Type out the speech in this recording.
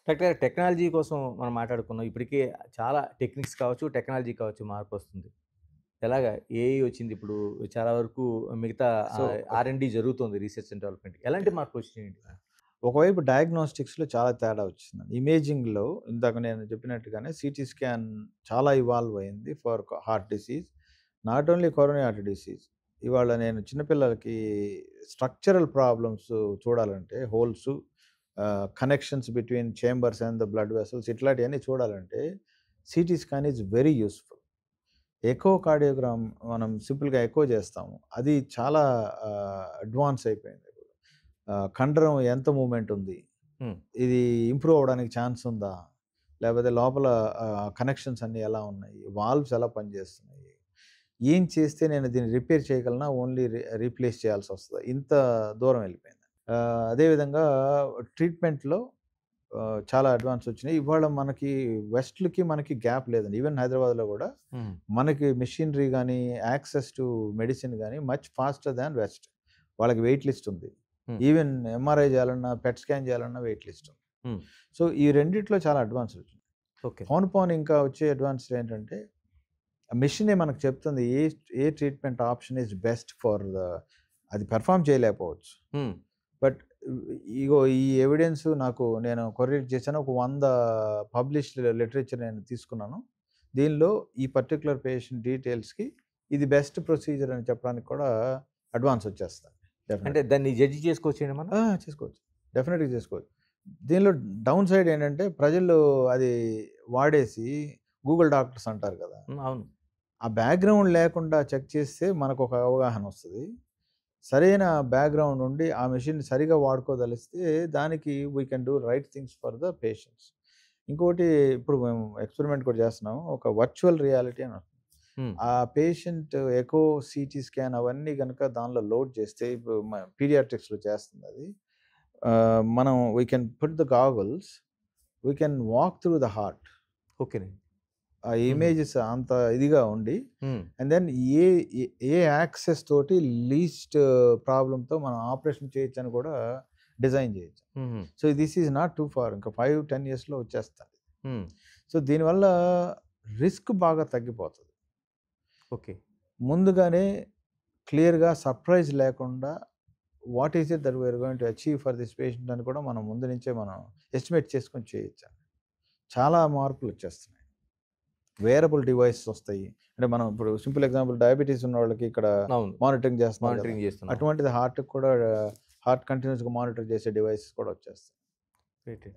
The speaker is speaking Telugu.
డాక్టర్ గారు టెక్నాలజీ కోసం మనం మాట్లాడుకున్నాం. ఇప్పటికే చాలా టెక్నిక్స్ కావచ్చు, టెక్నాలజీ కావచ్చు మార్పొస్తుంది. ఎలాగా ఏఐ వచ్చిందిప్పుడు చాలా వరకు మిగతా సో, ఆర్&డి జరుగుతుంది రీసెర్చ్ అండ్ డెవలప్‌మెంట్. ఎలాంటి మార్పులొచ్చినాయండి? ఒకవైపు డయాగ్నోస్టిక్స్‌లో చాలా తేడా వచ్చిందండి. ఇమేజింగ్‌లో ఇందాక నేను చెప్పినట్టుగానే సీటీ స్కాన్ చాలా ఇవాల్వ్ అయింది for heart disease. Not only coronary heart disease. ఇవాళ నేను చిన్న పిల్లలకి స్ట్రక్చరల్ ప్రాబ్లమ్స్ చూడాలంటే connections between chambers and the blood vessels ఇట్లాంటియన్నీ చూడాలంటే CT scan is very useful. Echocardiogram మనం సింపుల్‌గా ఎకో చేస్తాము. అది చాలా అడ్వాన్స్ అయిపోయింది. కండరం ఎంత మూవ్‌మెంట్ ఉంది? హ్మ్. ఇది ఇంప్రూవ్ అవ్వడానికి ఛాన్స్ ఉందా? లేపోతే లోపల కనెక్షన్స్ అన్నీ ఎలా ఉన్నాయి? వాల్వ్స్ ఎలా పనిచేస్తున్నాయి? ఏం చేస్తే నేను దీన్ని రిపేర్ చేయగలనా? ఓన్లీ రీప్లేస్ చేయాల్సొస్తదా? ఇంత దూరం వెళ్ళిపోయింది. అదే విధంగా ట్రీట్మెంట్‌లో చాలా అడ్వాన్స్ వచ్చినాయి. ఇవాళ మనకి వెస్ట్‌లకి మనకి గ్యాప్ లేదండి. ఈవెన్ హైదరాబాద్‌లో గూడా హ్మ్. మనకి మెషినరీ గాని, యాక్సెస్ టు మెడిసిన్ గాని మచ్ ఫాస్టర్ దాన్ వెస్ట్. వాళ్ళకి వెయిట్ లిస్ట్ ఉంది. హ్మ్. ఈవెన్ ఎంఆర్ఐ చేయాలన్నా, పెట్ స్కాన్ చేయాలన్నా వెయిట్ లిస్ట్ ఉంది. హ్మ్. సో, ఈ రెండిట్లో చాలా అడ్వాన్స్ వచ్చింది. ఓకే. పోను పోను ఇంకా వచ్చే అడ్వాన్స్‌లు ఏంటంటే, మెషినే మనకు చెప్తుంది ఏ treatment option is best for అది పెర్ఫార్మ్ చేయలేకపోవచ్చు. హ్మ్. బట్ ఇగో ఈ ఎవిడెన్స్ నేను కొరిలేట్ చేశాను. ఒక 100 పబ్లిష్డ్ లిటరేచర్ నేను తీసుకున్నాను. దీనిలో ఈ పర్టిక్యులర్ పేషెంట్ డీటెయిల్స్‌కి ఇది బెస్ట్ ప్రొసీజర్ అని చెప్పడానికి కూడా అడ్వాన్స్ వచ్చేస్తది. అంటే డెఫినెట్‌గా. దాన్ని జడ్జ్ చేసుకోవచ్చండి మనం? చేసుకోవచ్చు. డెఫినెట్‌గా చేసుకోవచ్చు. దీనిలో డౌన్ సైడ్ ఏంటంటే ప్రజలు అది వాడేసి గూగుల్ డాక్టర్స్ అంటారు కదా! హ్మ్. అవును. ఆ బ్యాక్‌గ్రౌండ్ లేకుండా చెక్ చేస్తే మనకొక అవగాహన వస్తది. సరైన బ్యాక్‌గ్రౌండ్ ఉండి ఆ మెషిన్‌ని సరిగ్గా వాడుకోదలిస్తే దానికి we can do right things for the patients. ఇంకోటి ఇప్పుడు మేము ఎక్స్‌పెరిమెంట్ కూడా చేస్తున్నాము. ఒక వర్చువల్ రియాలిటీ అని వస్తుంది. హ్మ్. ఆ పేషెంట్ ఎకో, సీటీ స్కాన్ అవన్నీ గనుక దానిలో లోడ్ చేస్తే ఇప్పుడు పీడియాట్రిక్స్‌లో చేస్తుందది. మనం we can put the goggles. We can walk through the heart. ఓకేనండి. ఆ హుహు. ఇమేజెస్ అంత ఇదిగా ఉండి hmm. And then uh uh uh access తోటి లీస్ట్ ప్రాబ్లమ్‌తో మనం ఆపరేషన్ చేయొచ్చని కూడా డిజైన్ చేయొచ్చు. హుహు. So, this is not too far. ఇంకా 5, 10 ఇయర్స్‌లో వచ్చేస్తది. హ్మ్. సో, దీనివల్ల రిస్క్ బాగా తగ్గిపోతది. ఓకే. ముందుగానే క్లియర్‌గా సర్ప్రైజ్ లేకుండా what is it that we are going to achieve for this patient అని కూడా మనం ముందు నుంచే మనం ఎస్టిమేట్ చేసుకొని చేయొచ్చు. చాలా మార్పులొచ్చేస్తున్నాయి. వేరబుల్ డివైసెస్ వస్తాయి. అంటే మనం ఇప్పుడు సింపుల్ ఎగ్జాంపుల్ డయాబెటిస్ ఉన్నోళ్ళకి ఇక్కడ అవును. మానిటరింగ్ చేస్తున్నారు గదా! మానిటరింగ్ చేస్తున్నాం. అటువంటిది హార్ట్‌కి కూడా హార్ట్ కంటిన్యూయస్‌గా మానిటర్ చేసే డివైసెస్ కూడా వచ్చేస్తాయి. రైటే.